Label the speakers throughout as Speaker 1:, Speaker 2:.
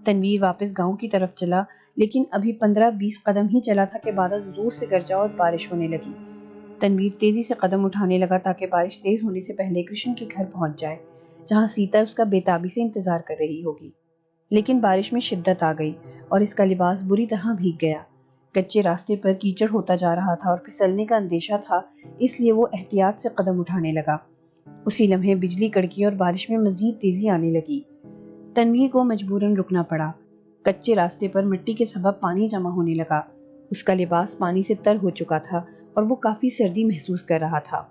Speaker 1: تنویر واپس گاؤں کی طرف چلا، لیکن ابھی 15-20 قدم ہی چلا تھا کہ بادل زور سے گرجا اور بارش ہونے لگی۔ تنویر تیزی سے قدم اٹھانے لگا تاکہ بارش تیز ہونے سے پہلے کرشن کے گھر پہنچ جائے، جہاں سیتا اس کا بے تابی سے انتظار کر رہی ہوگی۔ لیکن بارش میں شدت آ گئی اور اس کا لباس بری طرح بھیگ گیا۔ کچے راستے پر کیچڑ ہوتا جا رہا تھا اور پھسلنے کا اندیشہ تھا، اس لیے وہ احتیاط سے قدم اٹھانے لگا۔ اسی لمحے بجلی کڑکی اور بارش میں مزید تیزی آنے لگی۔ تنویر کو مجبوراً رکنا پڑا۔ کچے راستے پر مٹی کے سبب پانی جمع ہونے لگا۔ اس کا لباس پانی سے تر ہو چکا تھا اور وہ کافی سردی محسوس کر رہا تھا۔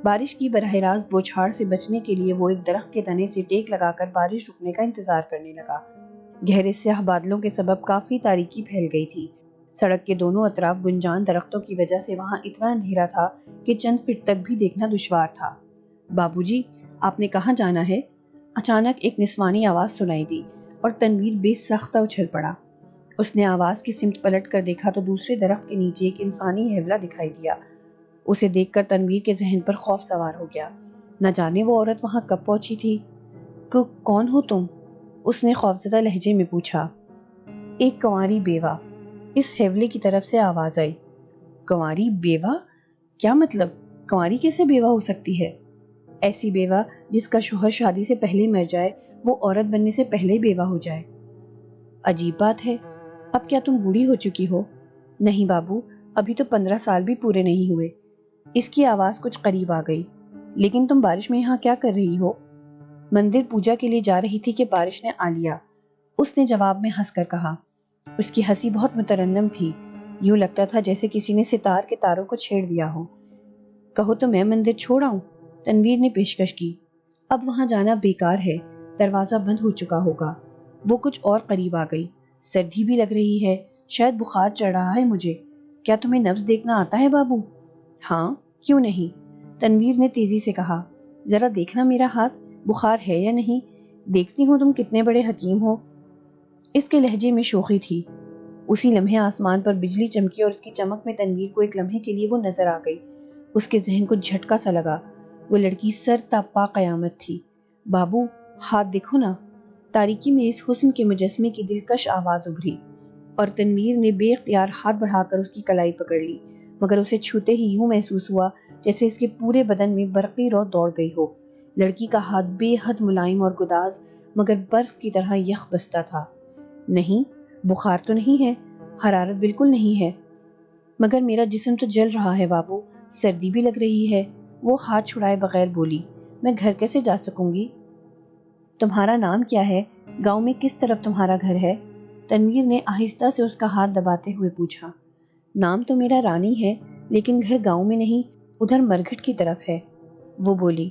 Speaker 1: بارش کی براہ راست بوچھاڑ سے بچنے کے لیے وہ ایک درخت کے تنے سے ٹیک لگا کر بارش رکنے کا انتظار کرنے لگا۔ گہرے سیاہ بادلوں کے سبب کافی تاریکی پھیل گئی تھی۔ سڑک کے دونوں اطراف گنجان درختوں کی وجہ سے وہاں اتنا اندھیرا تھا کہ چند فٹ تک بھی دیکھنا دشوار تھا۔ بابو جی، آپ نے کہاں جانا ہے؟ اچانک ایک نسوانی آواز سنائی دی اور تنویر بے سختہ اچھل پڑا۔ اس نے آواز کی سمت پلٹ کر دیکھا تو دوسرے درخت کے نیچے ایک انسانی ہیولا دکھائی دیا۔ اسے دیکھ کر تنویر کے ذہن پر خوف سوار ہو گیا۔ نہ جانے وہ عورت وہاں کب پہنچی تھی۔ کون ہو تم؟ اس نے خوفزدہ لہجے میں پوچھا۔ ایک کنواری بیوہ، اس ہیولے کی طرف سے آواز آئی۔ کنواری بیوہ؟ کیا مطلب؟ کنواری کیسے بیوہ ہو سکتی ہے؟ ایسی بیوہ جس کا شوہر شادی سے پہلے مر جائے، وہ عورت بننے سے پہلے بیوہ ہو جائے۔ عجیب بات ہے۔ اب کیا تم بوڑھی ہو چکی ہو؟ نہیں بابو، ابھی تو 15 سال بھی پورے نہیں ہوئے۔ اس کی آواز کچھ قریب آ گئی۔ لیکن تم بارش میں یہاں کیا کر رہی ہو؟ مندر پوجا کے لیے جا رہی تھی کہ بارش نے آ لیا، اس نے جواب میں ہنس کر کہا۔ اس کی ہنسی بہت مترنم تھی، یوں لگتا تھا جیسے کسی نے ستار کے تاروں کو چھیڑ دیا ہو۔ کہو تو میں مندر چھوڑ آؤں؟ تنویر نے پیشکش کی۔ اب وہاں جانا بیکار ہے، دروازہ بند ہو چکا ہوگا۔ وہ کچھ اور قریب آ گئی۔ سردی بھی لگ رہی ہے، شاید بخار چڑھ رہا ہے مجھے۔ کیا تمہیں نبض دیکھنا آتا ہے بابو؟ ہاں، کیوں نہیں؟ تنویر نے تیزی سے کہا۔ ذرا دیکھنا میرا ہاتھ، بخار ہے یا نہیں؟ دیکھتی ہوں تم کتنے بڑے حکیم ہو۔ اس کے لہجے میں شوخی تھی۔ اسی لمحے آسمان پر بجلی چمکی اور اس کی چمک میں تنویر کو ایک لمحے کے لیے وہ نظر آ گئی۔ اس کے ذہن کو جھٹکا سا لگا۔ وہ لڑکی سر تا پا قیامت تھی۔ بابو، ہاتھ دیکھو نا۔ تاریکی میں اس حسن کے مجسمے کی دلکش آواز ابھری اور تنویر نے بے اختیار ہاتھ بڑھا کر اس کی کلائی پکڑ لی، مگر اسے چھوتے ہی یوں محسوس ہوا جیسے اس کے پورے بدن میں برقی رو دوڑ گئی ہو۔ لڑکی کا ہاتھ بے حد ملائم اور گداز مگر برف کی طرح یخ بستہ تھا۔ نہیں، بخار تو نہیں ہے، حرارت بالکل نہیں ہے، مگر میرا جسم تو جل رہا ہے بابو، سردی بھی لگ رہی ہے۔ وہ ہاتھ چھڑائے بغیر بولی۔ میں گھر کیسے جا سکوں گی؟ تمہارا نام کیا ہے؟ گاؤں میں کس طرف تمہارا گھر ہے؟ تنویر نے آہستہ سے اس کا ہاتھ دباتے ہوئے پوچھا۔ نام تو میرا رانی ہے، لیکن گھر گاؤں میں نہیں، ادھر مرگھٹ کی طرف ہے۔ وہ بولی۔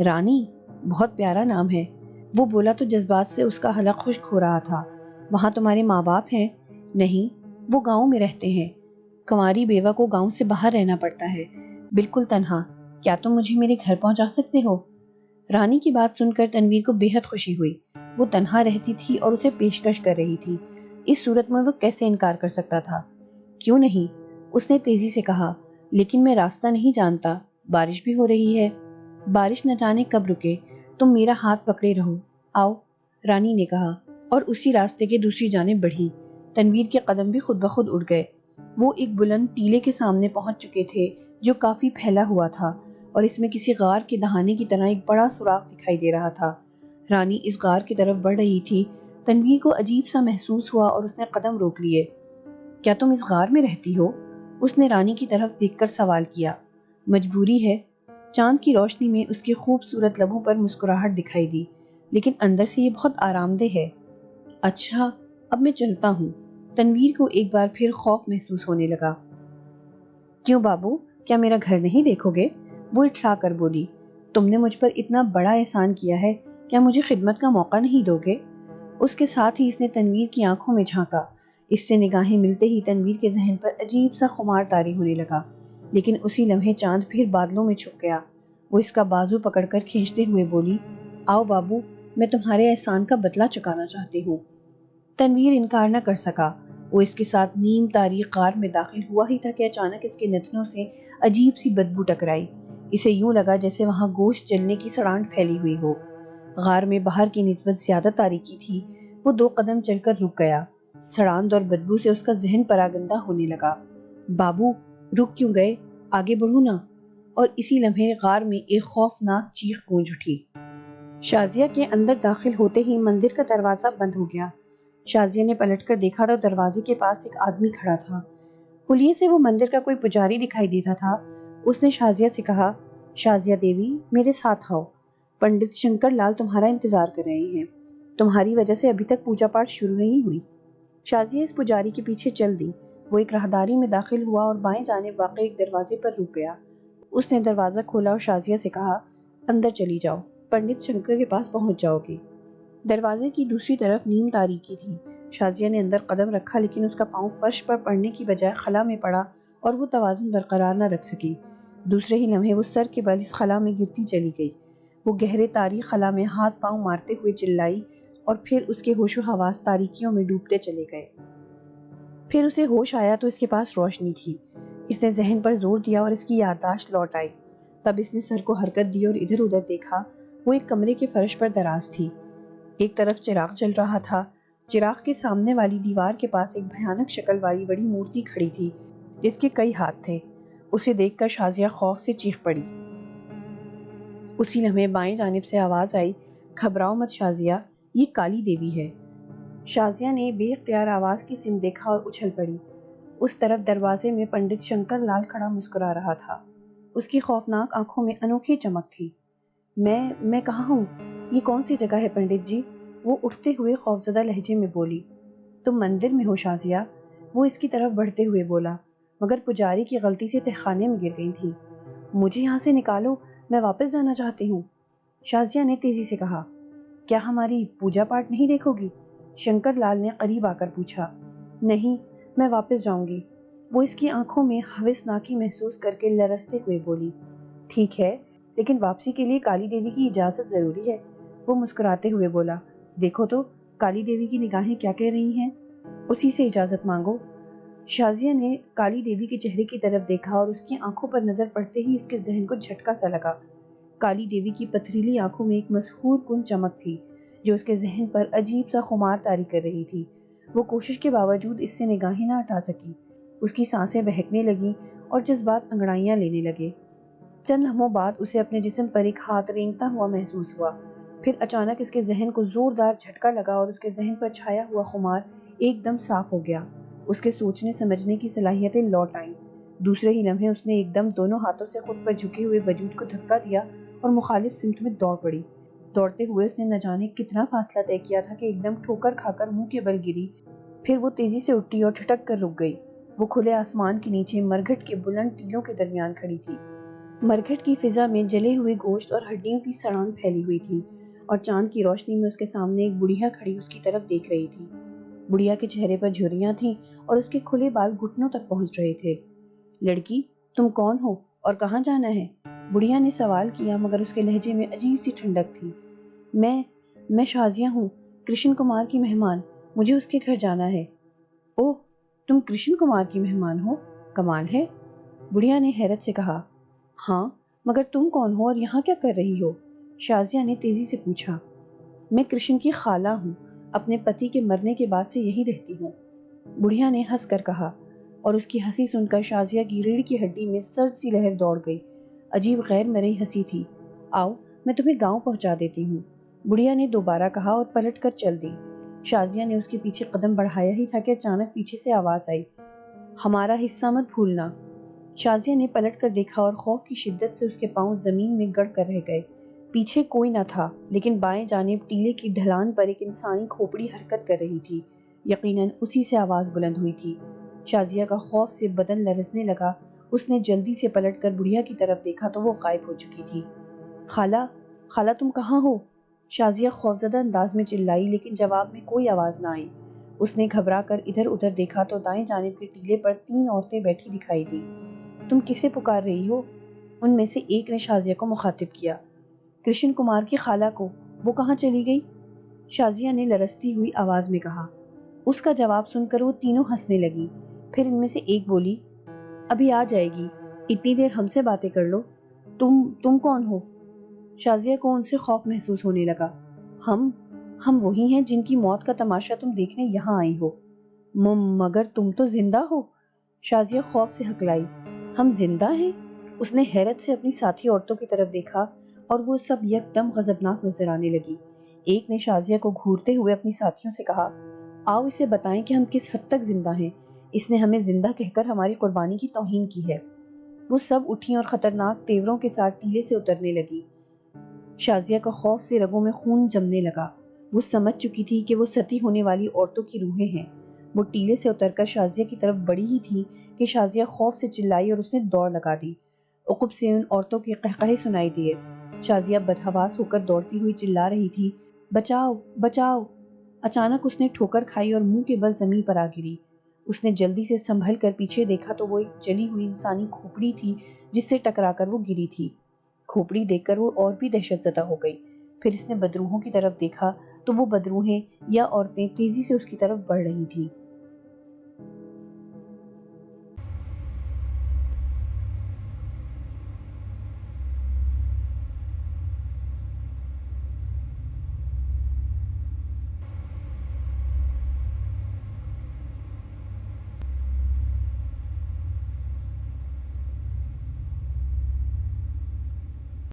Speaker 1: رانی؟ بہت پیارا نام ہے۔ وہ بولا تو جذبات سے اس کا حلق خشک ہو رہا تھا۔ وہاں تمہارے ماں باپ ہیں؟ نہیں، وہ گاؤں میں رہتے ہیں۔ کنواری بیوہ کو گاؤں سے باہر رہنا پڑتا ہے، بالکل تنہا۔ کیا تم مجھے میرے گھر پہنچا سکتے ہو؟ رانی کی بات سن کر تنویر کو بے حد خوشی ہوئی۔ وہ تنہا رہتی تھی اور اسے پیشکش کر رہی تھی، اس صورت میں وہ کیسے انکار کر سکتا تھا؟ کیوں نہیں؟ اس نے تیزی سے کہا، لیکن میں راستہ نہیں جانتا، بارش بھی ہو رہی ہے۔ بارش نہ جانے کب رکے، تم میرا ہاتھ پکڑے رہو، آؤ، رانی نے کہا اور اسی راستے کے دوسری جانب بڑھی۔ تنویر کے قدم بھی خود بخود اڑ گئے۔ وہ ایک بلند ٹیلے کے سامنے پہنچ چکے تھے جو کافی پھیلا ہوا تھا اور اس میں کسی غار کے دہانے کی طرح ایک بڑا سوراخ دکھائی دے رہا تھا۔ رانی اس غار کی طرف بڑھ رہی تھی۔ تنویر کو عجیب سا محسوس ہوا اور اس نے قدم روک لیے۔ کیا تم اس غار میں رہتی ہو؟ اس نے رانی کی طرف دیکھ کر سوال کیا۔ مجبوری ہے۔ چاند کی روشنی میں اس کے خوبصورت لبوں پر مسکراہٹ دکھائی دی، لیکن اندر سے یہ بہت آرام دہ ہے۔ اچھا، اب میں چلتا ہوں۔ تنویر کو ایک بار پھر خوف محسوس ہونے لگا۔ کیوں بابو، کیا میرا گھر نہیں دیکھو گے؟ وہ اٹھلا کر بولی۔ تم نے مجھ پر اتنا بڑا احسان کیا ہے، کیا مجھے خدمت کا موقع نہیں دو گے؟ اس کے ساتھ ہی اس نے تنویر کی آنکھوں میں جھانکا۔ اس سے نگاہیں ملتے ہی تنویر کے ذہن پر عجیب سا خمار طاری ہونے لگا، لیکن اسی لمحے چاند پھر بادلوں میں چھپ گیا۔ وہ اس کا بازو پکڑ کر کھینچتے ہوئے بولی، آؤ بابو، میں تمہارے احسان کا بدلہ چکانا چاہتی ہوں۔ تنویر انکار نہ کر سکا۔ وہ اس کے ساتھ نیم تاریک غار میں داخل ہوا ہی تھا کہ اچانک اس کے نتنوں سے عجیب سی بدبو ٹکرائی۔ اسے یوں لگا جیسے وہاں گوشت جلنے کی سڑانٹ پھیلی ہوئی ہو۔ غار میں باہر کی نسبت زیادہ تاریکی تھی، وہ 2 قدم چل کر رک گیا۔ سڑاند اور بدبو سے اس کا ذہن پراگندہ ہونے لگا۔ بابو رک کیوں گئے؟ آگے بڑھو نا۔ اور اسی لمحے غار میں ایک خوفناک چیخ گونج اٹھی۔ شازیہ کے اندر داخل ہوتے ہی مندر کا دروازہ بند ہو گیا۔ شازیہ نے پلٹ کر دیکھا تو دروازے کے پاس ایک آدمی کھڑا تھا۔ حلیے سے وہ مندر کا کوئی پجاری دکھائی دیتا تھا۔ اس نے شازیہ سے کہا، شازیہ دیوی میرے ساتھ آؤ، پنڈت شنکر لال تمہارا انتظار کر رہے ہیں، تمہاری وجہ سے ابھی تک پوجا پاٹ شروع نہیں ہوئی۔ شازیہ اس پجاری کے پیچھے چل دی۔ وہ ایک راہداری میں داخل ہوا اور بائیں جانب واقع ایک دروازے پر رک گیا۔ اس نے دروازہ کھولا اور شازیہ سے کہا، اندر چلی جاؤ، پنڈت شنکر کے پاس پہنچ جاؤ گی۔ دروازے کی دوسری طرف نیم تاریکی تھی۔ شازیہ نے اندر قدم رکھا لیکن اس کا پاؤں فرش پر پڑنے کی بجائے خلا میں پڑا اور وہ توازن برقرار نہ رکھ سکی۔ دوسرے ہی لمحے وہ سر کے بل اس خلا میں گرتی چلی گئی۔ وہ گہرے تاریک خلا میں ہاتھ پاؤں مارتے ہوئے چلائی اور پھر اس کے ہوش و حواس تاریکیوں میں ڈوبتے چلے گئے۔ پھر اسے ہوش آیا تو اس کے پاس روشنی تھی۔ اس نے ذہن پر زور دیا اور اس کی یادداشت لوٹ آئی۔ تب اس نے سر کو حرکت دی اور ادھر ادھر دیکھا۔ وہ ایک کمرے کے فرش پر دراز تھی۔ ایک طرف چراغ جل رہا تھا۔ چراغ کے سامنے والی دیوار کے پاس ایک بھیانک شکل والی بڑی مورتی کھڑی تھی جس کے کئی ہاتھ تھے۔ اسے دیکھ کر شازیہ خوف سے چیخ پڑی۔ اسی لمحے بائیں جانب سے آواز آئی، گھبراؤ مت شازیہ، یہ کالی دیوی ہے۔ شازیہ نے بے اختیار آواز کی سمت دیکھا اور اچھل پڑی۔ اس طرف دروازے میں پنڈت شنکر لال کھڑا مسکرا رہا تھا۔ اس کی خوفناک آنکھوں میں انوکھی چمک تھی۔ میں کہاں ہوں؟ یہ کون سی جگہ ہے پنڈت جی؟ وہ اٹھتے ہوئے خوفزدہ لہجے میں بولی۔ تم مندر میں ہو شازیہ، وہ اس کی طرف بڑھتے ہوئے بولا، مگر پجاری کی غلطی سے تہخانے میں گر گئی تھی۔ مجھے یہاں سے نکالو، میں واپس جانا چاہتی ہوں۔ شازیہ نے تیزی سے کہا، کیا ہماری پوجا پاٹ نہیں دیکھو گی؟ شنکر لال نے قریب آ کر پوچھا۔ نہیں، میں واپس جاؤں گی، وہ اس کی آنکھوں میں ہوسناکی محسوس کر کے لرزتے ہوئے بولی۔ ٹھیک ہے، لیکن واپسی کے لیے کالی دیوی کی اجازت ضروری ہے، وہ مسکراتے ہوئے بولا۔ دیکھو تو کالی دیوی کی نگاہیں کیا کہہ رہی ہیں، اسی سے اجازت مانگو۔ شازیہ نے کالی دیوی کے چہرے کی طرف دیکھا اور اس کی آنکھوں پر نظر پڑتے ہی اس کے ذہن کو جھٹکا سا لگا۔ کالی دیوی کی پتھریلی آنکھوں میں ایک مسحور کن چمک تھی جو اس کے ذہن پر عجیب سا خمار طاری کر رہی تھی۔ وہ کوشش کے باوجود اس سے نگاہیں نہ ہٹا سکی۔ اس کی سانسیں بہکنے لگیں اور جذبات انگڑائیاں لینے لگے۔ چند لمحوں بعد اسے اپنے جسم پر ایک ہاتھ رینگتا ہوا محسوس ہوا۔ پھر اچانک اس کے ذہن کو زوردار جھٹکا لگا اور اس کے ذہن پر چھایا ہوا خمار ایک دم صاف ہو گیا۔ اس کے سوچنے سمجھنے کی صلاحیتیں لوٹ آئیں۔ دوسرے ہی لمحے اس نے ایک دم دونوں ہاتھوں سے خود پر جھکے ہوئے وجود کو دھکا دیا اور مخالف سمت میں دوڑ پڑی۔ دوڑتے ہوئے اس نے نہ جانے کتنا فاصلہ طے کیا تھا کہ ایک دم ٹھوکر کھا کر منہ کے بل گری۔ پھر وہ تیزی سے اٹھی اور ٹھٹک کر رک گئی۔ وہ کھلے آسمان کے نیچے مرگھٹ کے بلند ٹیلوں کے درمیان کھڑی تھی۔ مرگھٹ کی فضا میں جلے ہوئے گوشت اور ہڈیوں کی سڑان پھیلی ہوئی تھی اور چاند کی روشنی میں اس کے سامنے ایک بڑھیا کھڑی اس کی طرف دیکھ رہی تھی۔ بڑھیا کے چہرے پر جھریاں تھیں اور اس کے کھلے بال گھٹنوں تک پہنچ رہے تھے۔ لڑکی، تم کون ہو اور کہاں جانا ہے؟ بڑھیا نے سوال کیا مگر اس کے لہجے میں عجیب سی ٹھنڈک تھی۔ میں شازیہ ہوں، کرشن کمار کی مہمان، مجھے اس کے گھر جانا ہے۔ اوہ، تم کرشن کمار کی مہمان ہو؟ کمال ہے، بڑھیا نے حیرت سے کہا۔ ہاں، مگر تم کون ہو اور یہاں کیا کر رہی ہو؟ شازیہ نے تیزی سے پوچھا۔ میں کرشن کی خالہ ہوں، اپنے پتی کے مرنے کے بعد سے یہی رہتی ہوں، بڑھیا نے ہنس کر کہا، اور اس کی ہنسی سن کر شازیہ کی ریڑھ کی ہڈی میں سرد سی لہر دوڑ گئی۔ عجیب غیر مرئی ہنسی تھی۔ آؤ، میں تمہیں گاؤں پہنچا دیتی ہوں، بڑھیا نے دوبارہ کہا اور پلٹ کر چل دی۔ شازیہ نے اس کے پیچھے قدم بڑھایا ہی تھا کہ اچانک پیچھے سے آواز آئی، ہمارا حصہ مت بھولنا۔ شازیہ نے پلٹ کر دیکھا اور خوف کی شدت سے اس کے پاؤں زمین میں گڑ کر رہ گئے۔ پیچھے کوئی نہ تھا لیکن بائیں جانب ٹیلے کی ڈھلان پر ایک انسانی کھوپڑی حرکت کر رہی تھی۔ یقیناً اسی سے آواز بلند ہوئی تھی۔ شازیہ کا خوف سے بدن لرزنے لگا۔ اس نے جلدی سے پلٹ کر بڑھیا کی طرف دیکھا تو وہ غائب ہو چکی تھی۔ خالہ تم کہاں ہو؟ شازیہ خوفزدہ انداز میں چلائی لیکن جواب میں کوئی آواز نہ آئی۔ اس نے گھبرا کر ادھر ادھر دیکھا تو دائیں جانب کے ٹیلے پر 3 عورتیں بیٹھی دکھائی دیں۔ تم کسے پکار رہی ہو؟ ان میں سے ایک نے شازیہ کو مخاطب کیا۔ کرشن کمار کی خالہ کو، وہ کہاں چلی گئی؟ شازیہ نے لرزتی ہوئی آواز میں کہا۔ اس کا جواب سن کر وہ تینوں ہنسنے لگی۔ پھر ان میں سے ایک بولی، ابھی آ جائے گی، اتنی دیر ہم سے باتیں کر لو۔ تم کون ہو؟ شازیہ کو ان سے خوف محسوس ہونے لگا۔ ہم وہی ہیں جن کی موت کا تماشا تم دیکھنے یہاں آئی ہو۔ مگر تم تو زندہ ہو، شازیہ خوف سے ہکلائی۔ ہم زندہ ہیں؟ اس نے حیرت سے اپنی ساتھی عورتوں کی طرف دیکھا اور وہ سب یکدم غضبناک نظر آنے لگی۔ ایک نے شازیہ کو گھورتے ہوئے اپنی ساتھیوں سے کہا، آؤ اسے بتائیں کہ ہم کس حد تک زندہ ہیں، اس نے ہمیں زندہ کہہ کر ہماری قربانی کی توہین کی ہے۔ وہ سب اٹھیں اور خطرناک تیوروں کے ساتھ ٹیلے سے اترنے لگی۔ شازیہ کا خوف سے رگوں میں خون جمنے لگا۔ وہ سمجھ چکی تھی کہ وہ ستی ہونے والی عورتوں کی روحیں ہیں۔ وہ ٹیلے سے اتر کر شازیہ کی طرف بڑھی ہی تھی کہ شازیہ خوف سے چلائی اور اس نے دوڑ لگا دی۔ عقب سے ان عورتوں کے قہقہے سنائی دیے۔ شازیہ بدحواس ہو کر دوڑتی ہوئی چلا رہی تھی، بچاؤ بچاؤ! اچانک اس نے ٹھوکر کھائی اور منہ کے بل زمین پر آ گری۔ اس نے جلدی سے سنبھل کر پیچھے دیکھا تو وہ ایک جلی ہوئی انسانی کھوپڑی تھی جس سے ٹکرا کر وہ گری تھی۔ کھوپڑی دیکھ کر وہ اور بھی دہشت زدہ ہو گئی۔ پھر اس نے بدروحوں کی طرف دیکھا تو وہ بدروہیں یا عورتیں تیزی سے اس کی طرف بڑھ رہی تھیں۔